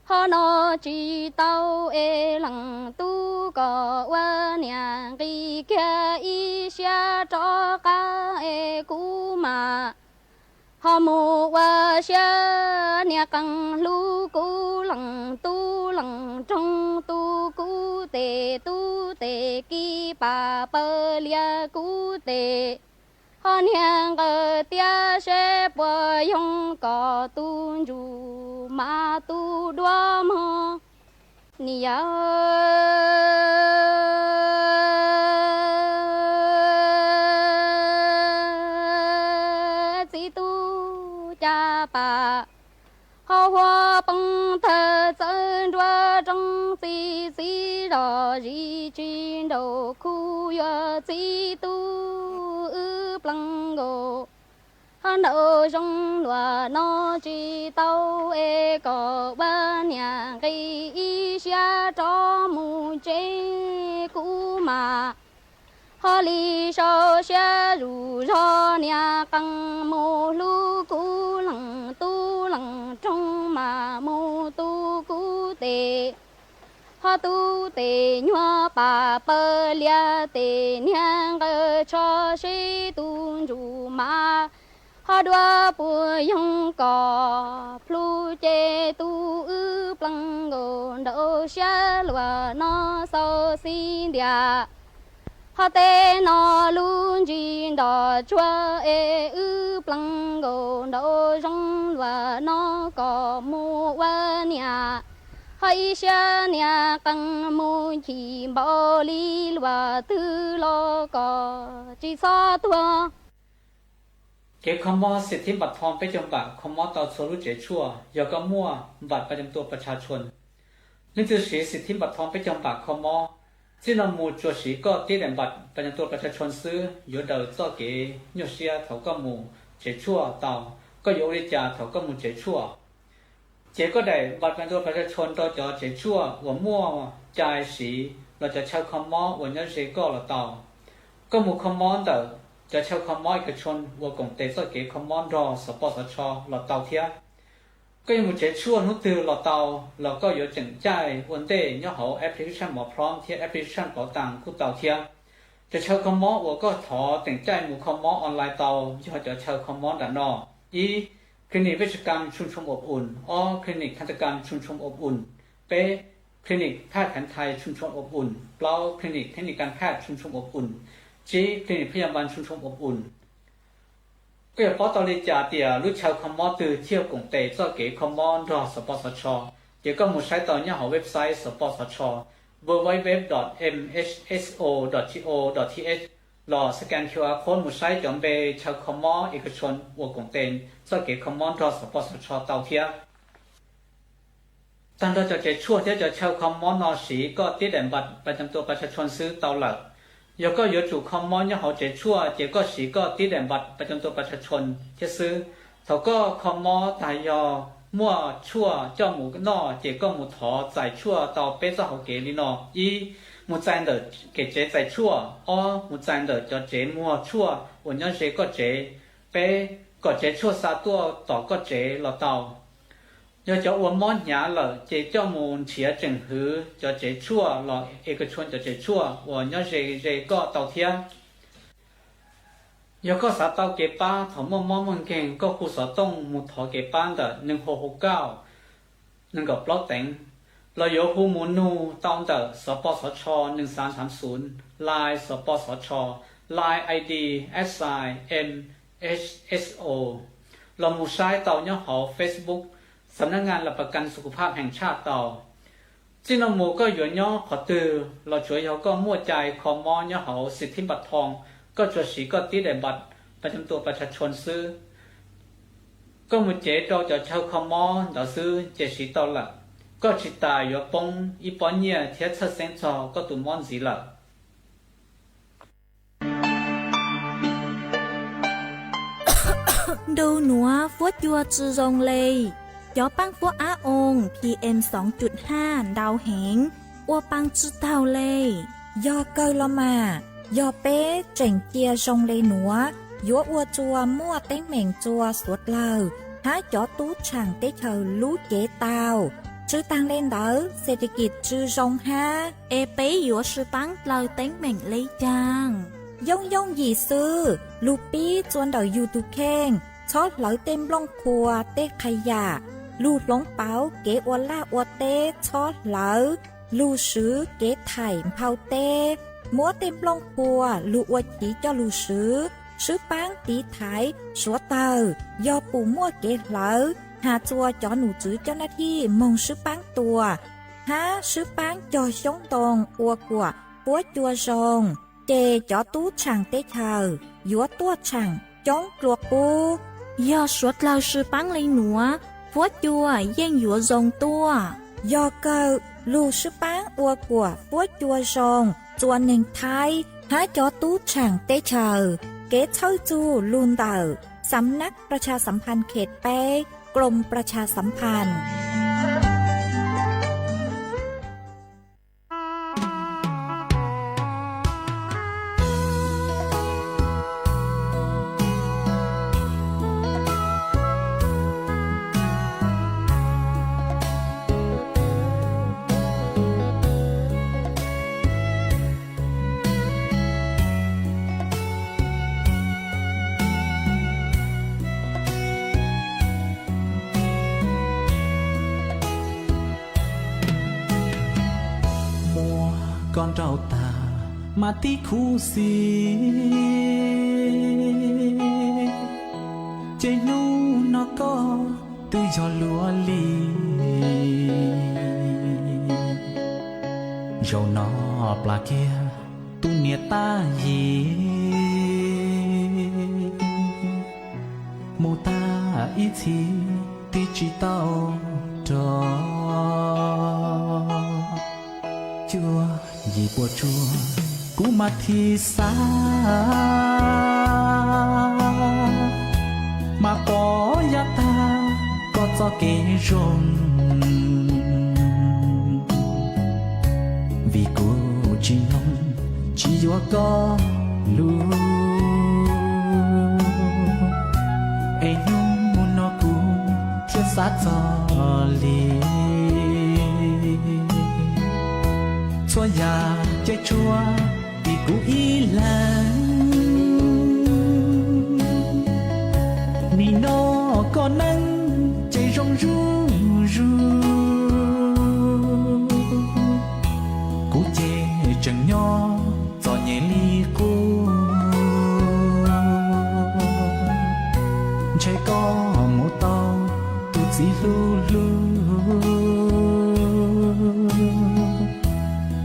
họ nó chỉ tao e lăng tu có qua nhà kỳ kia y xa cho ca e cú mà họ mù qua xa nhà căng lu cú lăng tu lăng trong tu cú tề kỳ bà bơ lia cú tề họ nhà cơ tia sẽ bờ yong có tu du mà tu đua mơ nia chỉ tu cha bà họ hoa bông thơ sơn đua trong xí rõ gì trên đầu khu yo chỉ tu ư plăng gồ nợ trong lúa nó chỉ tàu e có ba nhà gây xa cho mù chế cũ mà họ li sao xa rủ cho nhà căng mù lu cũ lằng trong mà mù tu cũ tệ họ tu tệ nhua bà bơ lia tệ nhang cho sĩ tu rủ mà họ đua bùa yong cò plu chê tu ư plăng ngô đô xa lùa nó sâu xin địa họ tê nó luôn chỉ đò chua ê ư plăng ngô đô rong lùa nó có mù qua nhà hay xa nhà căng mù chỉ bao li lùa tư lo có chỉ so thuaเก็บคำว่าสิทธิบัตรทองไปจำกัดคำว่าต่อสู้รู้เจ็ดชั่วอย่าก็มั่วบัตรประจำตัวประชาชนนี่คือสิทธิบัตรทองไปจำกัดคำว่าที่นำมูจัวสีก็ตีแดงบัตรประจำตัวประชาชนซื้ออยู่เดินต่อเก๋ยเสียเท่าก็มูเจ็ดชั่วเต่าก็ยกริจาเท่าก็มูเจ็ดชั่วเจ๊ก็ได้บัตรประจำตัวประชาชนต่อจอเจ็ดชั่วหัวมั่วใจสีเราจะใช้คำว่าหัวยเสียก็เราเต่าก็มูคำว่าเดินจะเช่าคอมมอนกับชนวัวกงเตสเกคอมมอนรอสปสชหลอดเตาเทียก็ยังมุ่งเจชั่วนุ่ตือหลอดเตาเราก็อยู่จังใจวันเต้ย่อเขาแอปพลิเคชันหมอพร้อมเทียแอปพลิเคชันเป๋าตังคู่เตาเทียจะเช่าคอมมอนวัวก็ถอแต่งใจหมู่คอมมอนออนไลน์เตาย่อจะเช่าคอมมอนด่านนออีคลินิกเวชกรรมชุมชนอบอุ่นอ้อคลินิกทันตกรรมชุมชนอบอุ่นเป๊คลินิกแพทย์แผนไทยชุมชนอบอุ่นเปล่าคลินิกเทคนิคการแพทย์ชุมชนอบอุ่นจีคลินิกพยาบาลชุมชนอบอุ่นก็อย่าพอตอนนี้จ่าเตียรู้ชาวคอมมอนตือเที่ยวกงเตะก็เก๋คอมมอนรอสปสชเดี๋ยวก็มุ่งใช้ตอนนี้หาเว็บไซต์สปสช www.mhso.go.th รอสแกน QR Code มุ่งใช้จอมเบชาวคอมมอนเอกชนวัวกงเตนก็เก๋คอมมอนรอสปสชเตาเทียตอนเราจะช่วยที่จะชาวคอมมอนนอสีก็ติดแดนบัตรประจำตัวประชาชนซื้อเตาหลักยก็有主คอมมอนยเขาเจชั่วเจก็สีก็ติดแดนบัตรประจำตัวประชาชนจะซื้อเขาก็คอมมอตายอมั่วชั่วเจ้าหมูนอเจก็หมูถอใจชั่วต่อเป๊ะเจ้าเขาเกลีนออีหมูใจเดอเกเจใจชั่วอ้อหมูใจเดอจะเจมั่วชั่ววันนี้เจก็เจเป๊ะก็เจชั่วซาตัวต่อก็เจเราเตา要叫我们伢了，这叫我们切整合，叫这错了，一个村叫这错，我要这个稻田。要个啥稻给巴，他们慢慢看，个胡啥东木头给班的1669，那个标定，เรา有户门路当的สปสช1330 Line สปสช Line ID SIMHSO เราหมู่ใช้เต่าเนี่ยหอ Facebookสำนักงานหลักประกันสุขภาพแห่งชาติต่อจีนหมูก็อยู่ย่อขอตือเราช่วยเขาก็มั่วใจคอมมอย่อเขาสิทธิบัตรทองก็จดสีก็ตีได้บัตรประจำตัวประชาชนซื้อก็มุเจเราจะเช่าคอมมอเราซื้อเจสีต่อละก็ชิตายอยู่ปงอีปอนเนี่ยเทียชัดเส้นจอก็ตุ่มมอนสีละดูหนัวฟวดยัวจือรงเลยยอปังฟัวอาองค์ PM 2.5 ดาวเหงอัวปังจื้อเท่าเลยยอเกยละมายอเป้เจ๋งเจียจงเลยหนัวยัวอัวจัวมั่วเต้งเหม่งจัวสวดเล่าหาจอตู้ช่างเต้เธอรู้เจเตาจื้อตังเล่นเด้อเศรษฐกิจจื้อจงฮาเอเป้ยัวชื่อปังเล่าเต้งเหม่งเลยจางย่องหยี่ซื้อลูปี้จวนเดายูทูแข้งชอดเหลาเต็มล่องครัวเต้ขยะลูดหลงเป๋าเก๋อวล่าอวเต้ชอดเหลาลูซื้อเก๋ไถ่เผาเต้มัวเต็มล่องครัวลูอวจีเจ้าลูซื้อปังตีไถ่สัวเตอยอปูมั่วเก๋เหลาหาจัวจอหนูจื้อเจ้าหน้าที่มงซื้อปังตัวหาซื้อปังจอชงตรงอัวกัวปัวจัวซงเจจอตู้ช่างเต้เธอยัวตัวช่างจ้องกลัวปูยอสวดเราซื้อปังเลยหนัวฟัวจัวเย่งหยัวซงตัวยอเกอลูซื้อปังอัวกัวฟัวจัวซงจวนหนึ่งไทยหาจอตู้ช่างเต้เธอเก๋เช่าจูลุนเตอเ สำนักประชาสัมพันธ์เขตแป้กรมประชาสัมพันธ์con trâu ta mà tí khu xì chơi nu nó có tự do lúa lì dầu nó pla kia tu nia ta gì mô ta ít thì tí chỉ tao trò chua gì bùa chua cú mà thì xa mà có ya ta có cho kê rồng vì cú chỉ nông chỉ do có lu ai nhung nó cú thiết sát cho li xóa già chơi chua vì cú ý làng ni nó có nắng chơi rong ru ru cú chơi chẳng nho gió nhẹ ly cô chơi có một tàu tu chỉ lu lu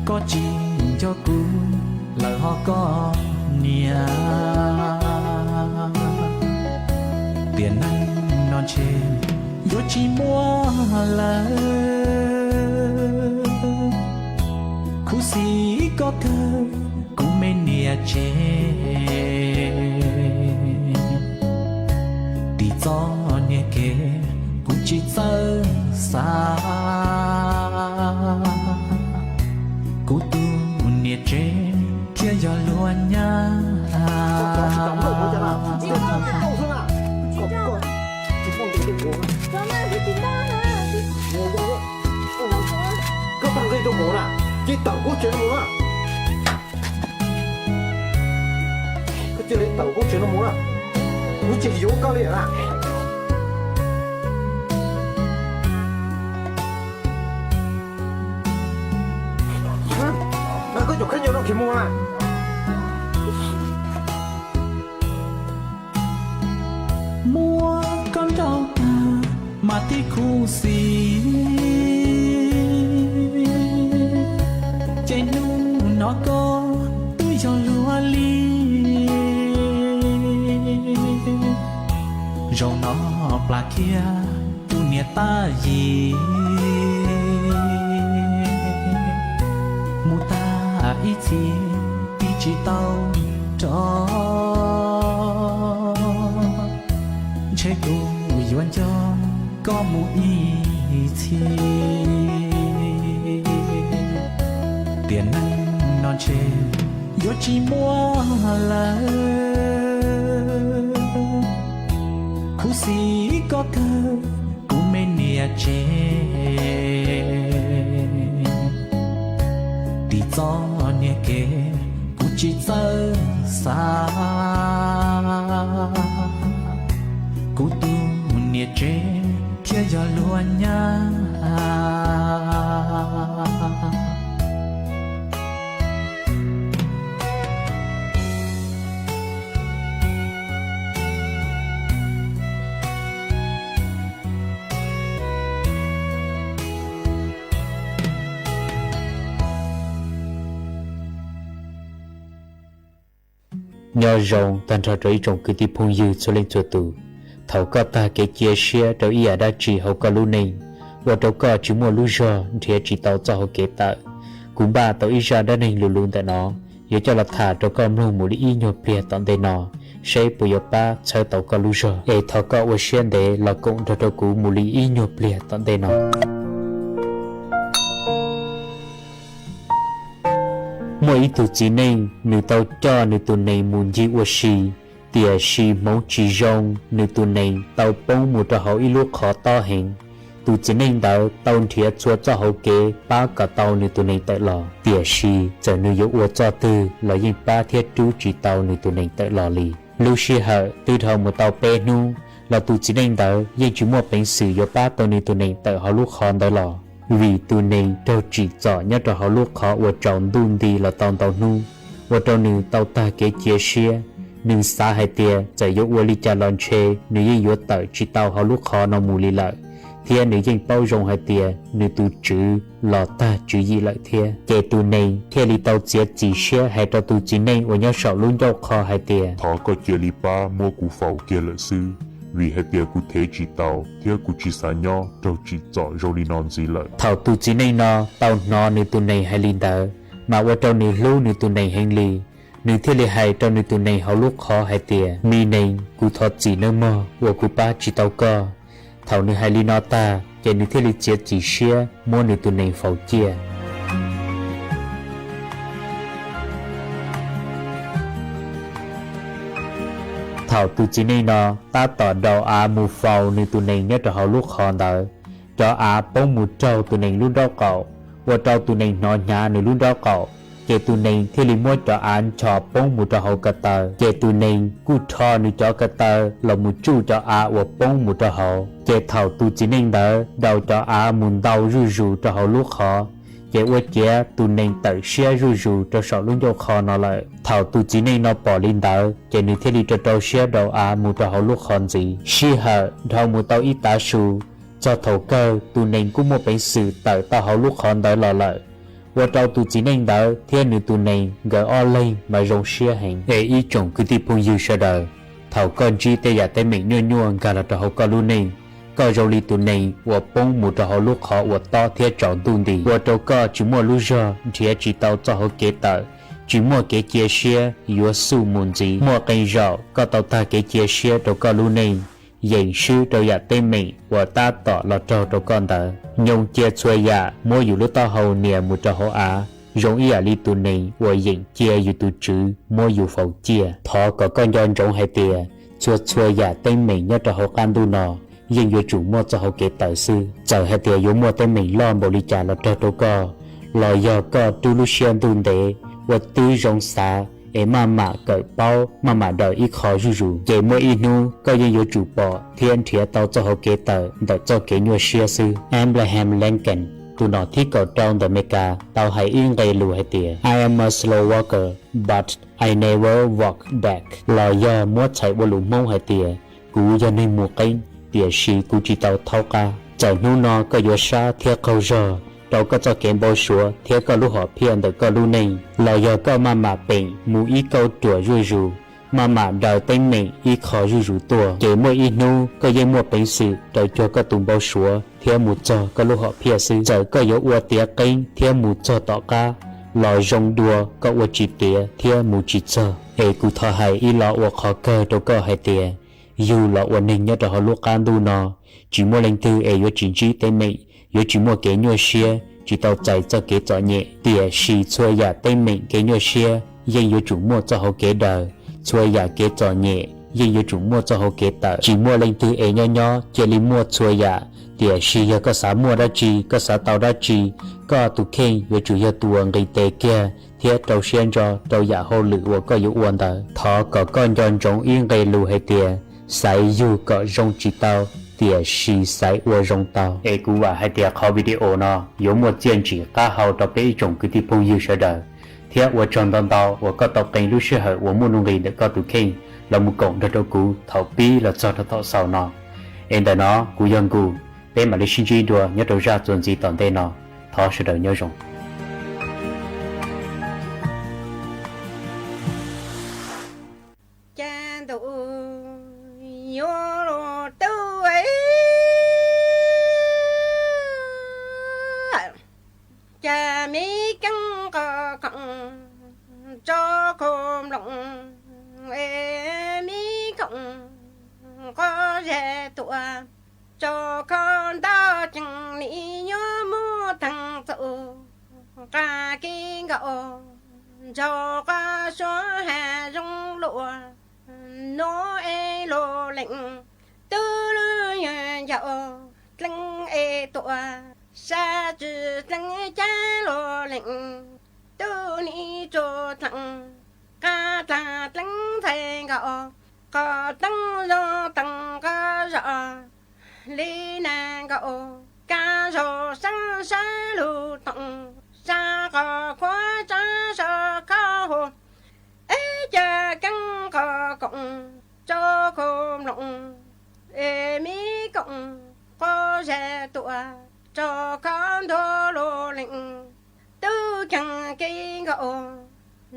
có chỉ cho cú lời họ có nia tiền ăn non trên yo chỉ mua là cú xí có cơ cú mê nia trên đi cho nia kề cú chỉ sơ xa cú tu nia trên kia gió luôn nha các bạn đây đâu muốn à? Cái tàu quốc chế nó muốn à? Cái chơi tàu quốc chế nó muốn à? Nó chỉ yếu cao liền à? Nó có chỗ khác nhau đâu thì mua à? Mua con trâu ta mà tí khu xì chạy nu nó có túi gió lúa ly rồi nó pla kia tu nia ta gì mu ta ít gì tí chỉ tao cho chơi cô yuan cho có một ý chi tiền ăn non trên yo chỉ mua là cú xí có cơ cú mê nia trên đi cho nia kề cú chỉ sơ xa cú tu nia trên kia gió luôn nha nhờ rồng toàn trò rơi trong cứ đi phong dư cho lên chùa tù thầu có ta cái chia sẻ đâu ý đã chỉ hậu có lưu này và đâu có chỉ mua lưu cho thì chỉ tàu cho họ kể tạ cũng ba tàu ý ra đã nên lưu luôn tại nó giờ cho là thả đâu có mua một ý nhiều bia tận đây nó sẽ bùi ba chơi tàu có lú rồi để thọ có ở xuyên để là cũng cho tôi cú mù lý y nhộp lìa tận đây nó mỗi ý tụ chỉ nên nữ tàu cho nữ tụ này muốn gì ở xì tiề xì mong chỉ rong nữ tụ này tàu bông một trò hậu ý lúc khó to hình tụ chỉ nên đào tàu thiệt chúa cho hậu kế ba cả tàu nữ tụ này tại lò tiề xì giờ nữ yếu ua cho tư là những ba thiết trú chỉ tàu nữ tụ này tại lò lì lưu xì hở từ thầu một tàu pe nu là tụ chỉ nên đào những chú một bánh sử yếu ba tàu nữ tụ này tại họ lúc khó tại lò vì tụ này đâu chỉ rõ nhất cho họ lúc khó ua tròn đun đi là tàu nu ua tròn nữ tàu ta kế chia xia nữ xa hai tia giờ yếu ua li cha lon chê nữ yếu yếu tàu chỉ tàu họ lúc khó nó mù li lợi thia nữ dân bao rộng hai tia nữ tu chữ lò ta chữ gì lại thia kể tu này thia li tàu chia chỉ xia hay tàu tu chỉ này ở nhau sầu luôn nhau kho hai tia thọ có chia li ba mua củ phẩu kia lợi sư vì hai tia cụ thể chỉ tàu thia cụ chỉ xả nho đâu chỉ rõ rồi li non gì lợi thảo tu chỉ này nó tàu nó nữ tu này hay linh đỡ mà ở trong nữ lưu nữ tu này hành li nữ thia li hay trong nữ tu này họ lúc khó hai tia mi này cụ thọ chỉ nơi mò ở cụ ba chỉ tàu co thảo nữ hai li nó ta kể nữ thiết li chia chỉ xia mua nữ tụ này phẩu chia thảo tụ chỉ này nó ta tỏ đầu á mù phẩu nữ tụ này nhất là họ lúc khó đỡ cho á bông mù trâu tụ này luôn đau cậu và trâu tụ này nó nhà nữ luôn đau cậu kể tụ này thiết li mua cho án cho bông mù trâu hậu cà tờ kể tụ này cú thò nữ cho cà tờ là mù chu cho á và bông mù trâu hậu kể thảo tụ chỉ nên đỡ đầu cho á muốn đau rù rù cho hậu lúc khó kể ua chế tụ nên tự xia rù rù cho sợ luôn cho khó nó lại thảo tụ chỉ nên nó bỏ lên đỡ kể nữ thiết li cho trâu xia đầu á mù cho hậu lúc khó gì xi hở đầu mù tàu ít tá sù cho thầu cơ tụ nên cũng một bánh sự tự tao hậu lúc khó đỡ lò lợi và trâu tụ chỉ nên đỡ thiên nữ tụ này gỡ o lên mà rong xia hành để ý chồng cứ tiếp phong dư sợ đời thảo con chi tê giả tê mình nhua nhua gà là trò hậu cơ luôn này có rau li tụ này và bông một trò hậu lúc khó và to thiết tròn tụ đi và trâu cơ chỉ mua lúc giờ thì chỉ tàu cho hậu kế tờ chỉ mua kế chia xia yếu su muốn gì mua cây rau có tàu ta kế chia xia trâu cơ luôn này dạy sư trâu giả tê mình và ta tỏ là trâu con tờ nhung chia xuôi giả mua dù lúc tao hậu nè một trò hậu á giống ý ở li tụ này và dạy chia dù tụ chữ mua dù phẩu chia thọ có con giòn giống hai tia xuôi giả tê mình nhớ trò hậu can tu nọ nhưng dù chủ mua cho hậu kế tờ sư chờ hai tia dù mua tê mình lo bộ li trà là trâu co lo do co tu lu xiên tu đế và tư rong xa để mà cởi bao mà đợi ít khó rủ để mua inu coi như chủ bỏ thiên thiệt tao cho họ kế tờ đợi cho kế nhua xia sư Abraham Lincoln tụi nó thích cầu trong the Mecca tao hãy yên gây lùi hay tìa I am a slow walker but I never walk back là do mua chạy bộ lũ mông hay tìa cú do nên mua kênh tìa xì cú chỉ tao thao ca chạy nu nó có yếu xa thiệt câu giờ đâu có cho kém bao số thế có lúc họ phiền được có lúc này là do có mà bệnh mù ý câu tuổi rùi rù mà đào tên mình ý khó rùi rù tuổi để mua ý nu có dây mua bệnh sự đợi cho có tùng bao số thế mù cho có lúc họ phiền sự giờ có yếu ua tía kênh thế mù cho tỏ ca lò rong đùa có ua chỉ tía thế mù chỉ cho để cụ thọ hay ý lò ua khó cơ đâu có hay tía dù lò ua ninh nhớ họ lúc can đu nó chỉ mua lên tư yếu chính trị tên mình yếu chỉ mua kế nhua xia chỉ tàu chạy cho kế trọ nhẹ tỉa xì xuôi giả tên mình kế nhua xia nhưng yếu chủ mua cho hậu kế đời xuôi giả kế trọ nhẹ nhưng yếu chủ mua cho hậu kế tờ chỉ mua lên tư ế nho chỉ li mua xuôi giả tỉa xì có xã mua ra chi có xã tàu ra chi có tụ khen yếu chủ yếu tuồng gây tê kia thiết trâu xiên cho trâu giả hô lự và có yếu uốn tờ thọ có con giòn trống yên gây lù hay tỉa sai dù có rong chỉ tàu tỉa xì sai ua rong tàu ê cú và hai tỉa khó video nó yếu một chiến chỉ cá hậu tập cái trồng cái tiếp phong yêu sợ đời thiết ua tròn tàu tàu và có tàu kênh lúc xưa hở ua mua nông nghiệp để có tụ kênh là một cổng cho cú thầu pi là cho thọ sau nó em đã nó cú dân cú bên mà đi xin chi đùa nhớ đầu ra chuẩn gì tận tên nó thọ sẽ đời nhớ rong cha mi căng cọ cọng cho khom lòng em mi có rẻ tụa cho con đó chẳng lý nhớ mua thằng tự cả kinh gạo cho ca số hà rong lụa nó e lô lệnh tư lư nhà dạo lăng e tụa xa trừ lăng cha lô lệnh tư ni cho thằng ca ta lăng thầy gạo có tăng do tăng ca rõ lý nàng gạo ca rồ sáng sáng lưu tặng xa có khóa cha sợ cao hồ ế cha căng có cộng cho khôm lộng ế mi cộng có rẻ tụa cho con thô lô lệnh tư chẳng cây gạo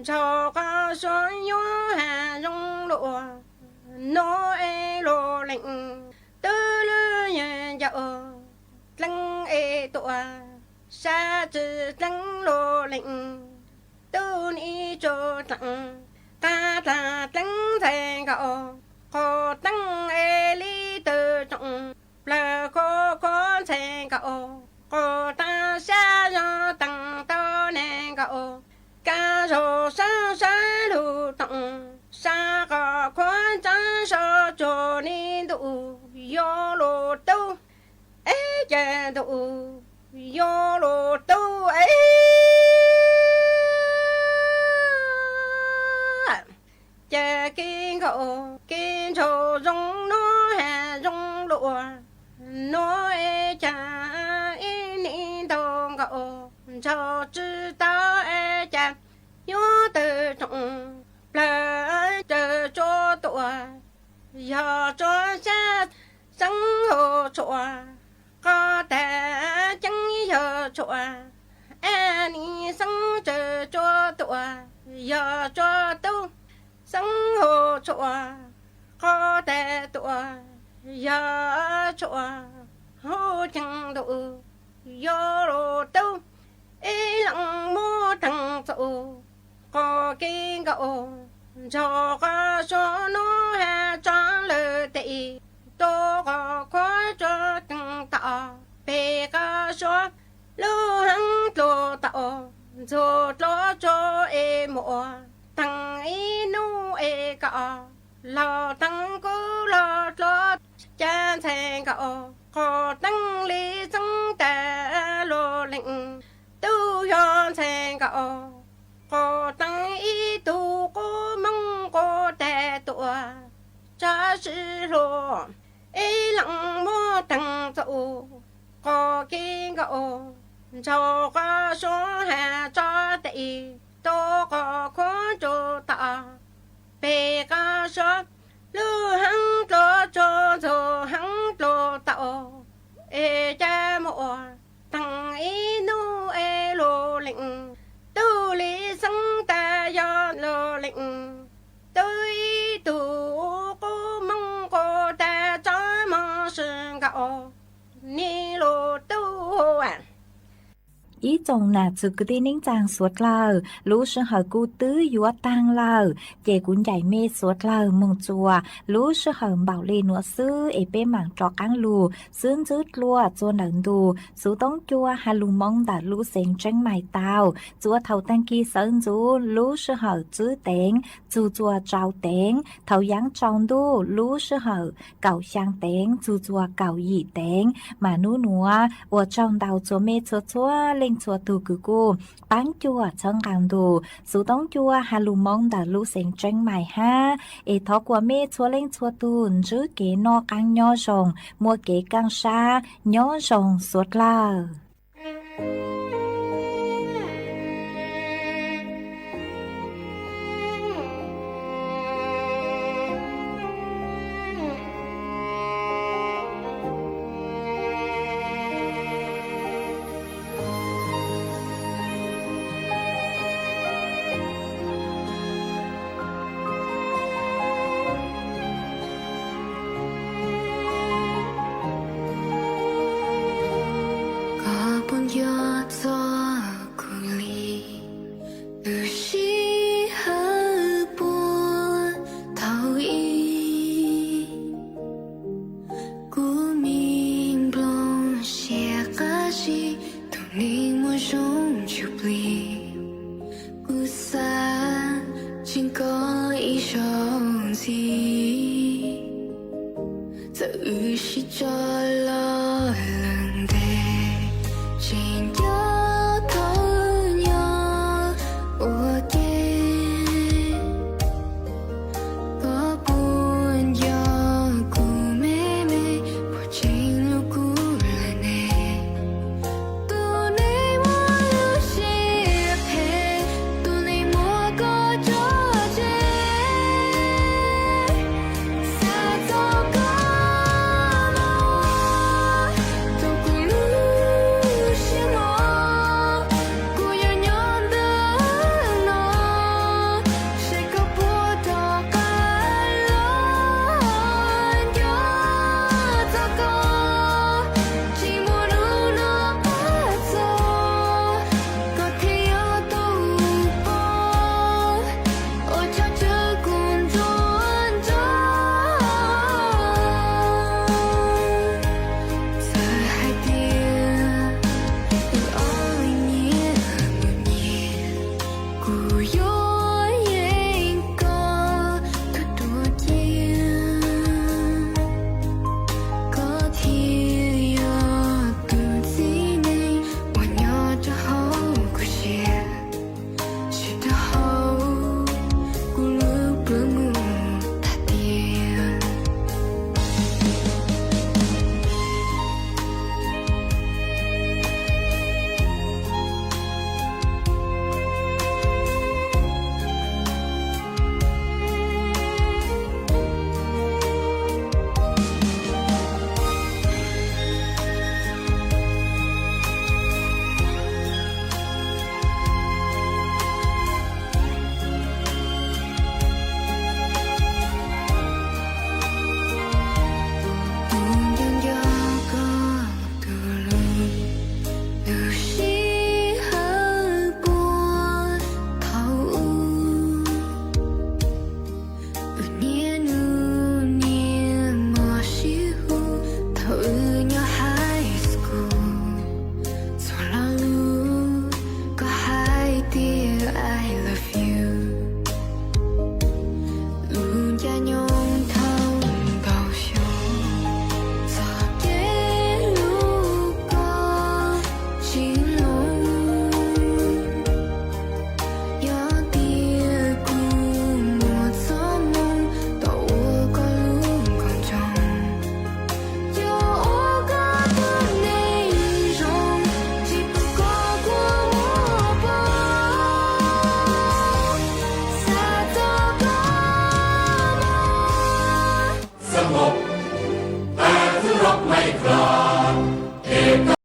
cho có số nhó hà rong lụa nó ế lô lệnh tư lư nhà dạo lăng ế tụa xa trừ lăng lô lệnh tư ni cho tặng ta ta lăng thầy gạo có tăng ế lý tư trọng là có thầy gạo có ta xa do tặng tao nè gạo ca rô xa xa lưu tặng xa có cha so cho ni đủ yo lô tu ế cha đủ yo lô tu ế cha kinh gạo kinh trâu rong nó hà rong lụa nó ế cha ế ni đâu gạo cho chữ ta ế cha yo tự trọng là chờ cho tụa giờ cho xa sáng hồ chùa có thể chẳng giờ chùa ni sáng chờ cho tụa giờ cho tu sáng hồ chùa có thể tụa giờ chùa hồ chẳng đủ giờ đồ tu ý lặng mua thằng tụ có kinh gạo cho có số nó hà cho lơ tị tô có khóa cho từng tạo bề có số lưu hăng lô tạo rồi lo cho em mùa thằng ý nu e cọ lo thằng cứ lo cha thèn cọ có tăng lý tăng ta lô lệnh tu yon thèn cọ có tăng ý tu có mong có tệ tụa cha sư lô ý lặng mô tăng tụ có kinh gạo cho có số hà cho tị tô có khó cho tạ bề có số lưu hăng cho hăng cho tạo ê cha mộ thằng ý nu ê lô lệnh tu lý sáng ta do lô lệnh tôi tu cô mong cô ta cho mong sương gạo ni lô tu à ý chồng nà chữ cứ tin nín chàng suốt lờ lũ sư hở cu tứ yúa tang lờ chè cuốn chạy mê suốt lờ mừng chùa lũ sư hở bảo lê nụa sư ế bê mảng trọ cáng lù sướng dứt lùa chua nẩn đù sú tống chua hà lù mong đã lũ xén tranh mài tàu chua thầu tăng kỳ sơn chú lũ sư hở chữ tén chua trao tén thầu giáng trong đu lũ sư hở cào sang tén chua cào yỉ tén mà núa ở trong đào chua mê chua chua tu cử cô bán chua chân càng đồ số tống chua hà lù mong đã lú sen tranh mài ha ê thọ của mê chua lên chua tu chứ kế no càng nhỏ rồng mua kế càng xa nhỏ rồng suốt la Có 西都你莫用就不孤伞经过一双旗在雨西着了